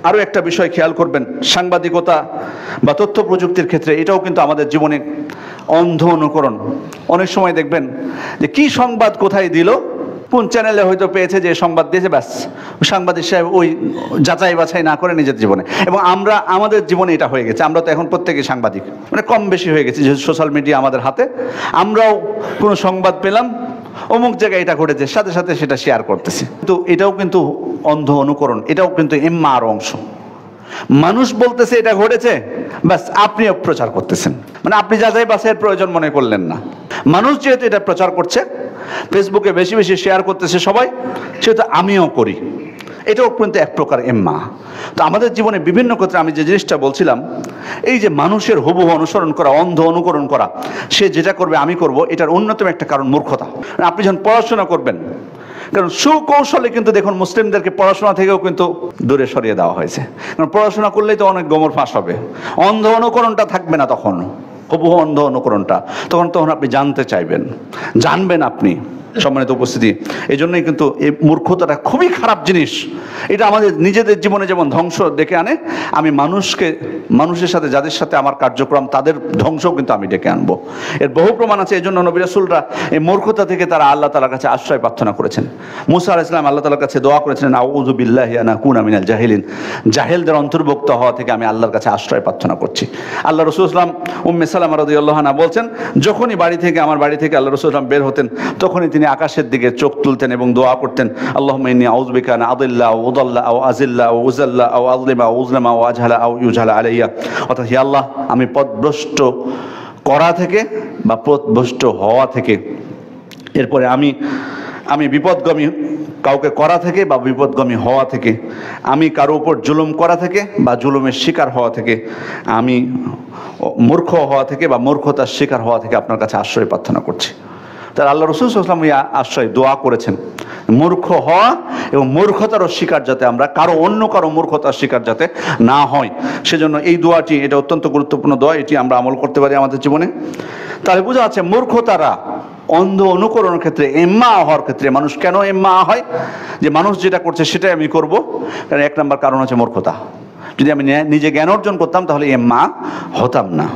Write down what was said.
আরও একটা বিষয় খেয়াল করবেন, সাংবাদিকতা বা তথ্য প্রযুক্তির ক্ষেত্রে এটাও কিন্তু আমাদের জীবনে অন্ধ অনুকরণ। অনেক সময় দেখবেন যে কি সংবাদ কোথায় দিল, কোন চ্যানেলে হয়তো পেয়েছে যে সংবাদ দিয়েছে, ব্যাস সাংবাদিক সাহেব ওই যাচাই বাছাই না করে নিজের জীবনে। এবং আমাদের জীবনে এটা হয়ে গেছে, আমরা তো এখন প্রত্যেকেই সাংবাদিক, মানে কম বেশি হয়ে গেছে, যেহেতু সোশ্যাল মিডিয়া আমাদের হাতে। আমরাও কোনো সংবাদ পেলাম অমুক জায়গায় এটা ঘটেছে, সাথে সাথে সেটা শেয়ার করতেছি। তো এটাও কিন্তু অন্ধ অনুকরণ, এটাও কিন্তু এম্মার অংশ। মানুষ বলতেছে এটা ঘটেছে, ব্যাস আপনিও প্রচার করতেছেন, মানে আপনি যাচাই বাছাইয়ের প্রয়োজন মনে করলেন না। মানুষ যেহেতু এটা প্রচার করছে, ফেসবুকে বেশি বেশি শেয়ার করতেছে সবাই, সেহেতু আমিও করি, এটাও কিন্তু এক প্রকার এম্মা। তো আমাদের জীবনে বিভিন্ন ক্ষেত্রে আমি যে জিনিসটা বলছিলাম, এই যে মানুষের হুবহু অনুসরণ করা, অন্ধ অনুকরণ করা, সে যেটা করবে আমি করব, এটার অন্যতম একটা কারণ মূর্খতা। আপনি যখন পড়াশোনা করবেন, কারণ সুকৌশলে কিন্তু দেখুন মুসলিমদেরকে পড়াশোনা থেকেও কিন্তু দূরে সরিয়ে দেওয়া হয়েছে, কারণ পড়াশোনা করলেই তো অনেক গোমর ফাঁস হবে, অন্ধ অনুকরণটা থাকবে না তখন, হুবহু অন্ধ অনুকরণটা তখন আপনি জানতে চাইবেন, জানবেন আপনি। সম্মানিত উপস্থিতি, এই জন্যই কিন্তু এই মূর্খতাটা খুবই খারাপ জিনিস। এটা আমাদের নিজেদের জীবনে যেমন ধ্বংস ডেকে আনে, আমি মানুষের সাথে, যাদের সাথে আমার কার্যক্রম, তাদের ধ্বংসও কিন্তু আমি ডেকে আনবো। এর বহু প্রমাণ আছে। এই জন্য নবী রাসূলরা এই মূর্খতা থেকে তারা আল্লাহ তাআলার কাছে আশ্রয় প্রার্থনা করেছেন। মুসা আলাইহিস সালাম আল্লাহ তাআলার কাছে দোয়া করেছিলেন, আউযু বিল্লাহি আন আকুনা মিনাল জাহিলিন, জাহেলদের অন্তর্ভুক্ত হওয়া থেকে আমি আল্লাহর কাছে আশ্রয় প্রার্থনা করছি। আল্লাহ রাসূল সাল্লাল্লাহু আলাইহি ওয়াসাল্লাম উম্মে সালামা রাদিয়াল্লাহু আনহা বলছেন, যখনই আমার বাড়ি থেকে আল্লাহ রাসূল সাল্লাল্লাহু আলাইহি ওয়াসাল্লাম বের হতেন, তখনই তিনি আকাশের দিকে চোখ তুলতেন এবং দোয়া করতেন, আল্লাহুম্মা ইন্নী আউযু বিকা আন আযিল্লা আও উযাল্লা আও আজিল্লা আও উযাল্লা আও আযলিমা আও উযলামা আও আজহালা আও ইউজহালা আলাইয়া। অর্থাৎ হে আল্লাহ, আমি পথভ্রষ্ট করা থেকে বা পথভ্রষ্ট হওয়া থেকে, এরপরে আমি বিপদগামী কাউকে করা থেকে বা বিপদগামী হওয়া থেকে, আমি কারো উপর জুলুম করা থেকে বা জুলুমের শিকার হওয়া থেকে, আমি মূর্খ হওয়া থেকে বা মূর্খতার শিকার হওয়া থেকে আপনার কাছে আশ্রয় প্রার্থনা করছি। তার আল্লাহ রাসূল সাল্লাল্লাহু আলাইহি ওয়াসাল্লাম আশ্রয় দোয়া করেছেন, মূর্খ হওয়া এবং মূর্খতারও শিকার যাতে আমরা অন্য কারো মূর্খতার শিকার যাতে না হয়, সেজন্য এই দোয়াটি, এটা অত্যন্ত গুরুত্বপূর্ণ দোয়া, এটি আমরা আমল করতে পারি আমাদের জীবনে। তাহলে বোঝা যাচ্ছে মূর্খতারা অন্ধ অনুকরণের ক্ষেত্রে, এম্মা হওয়ার ক্ষেত্রে, মানুষ কেন এম্মা হয়, যে মানুষ যেটা করছে সেটাই আমি করব, কারণ এক নম্বর কারণ হচ্ছে মূর্খতা। যদি আমি নিজে জ্ঞান অর্জন করতাম তাহলে এম্মা হতাম না।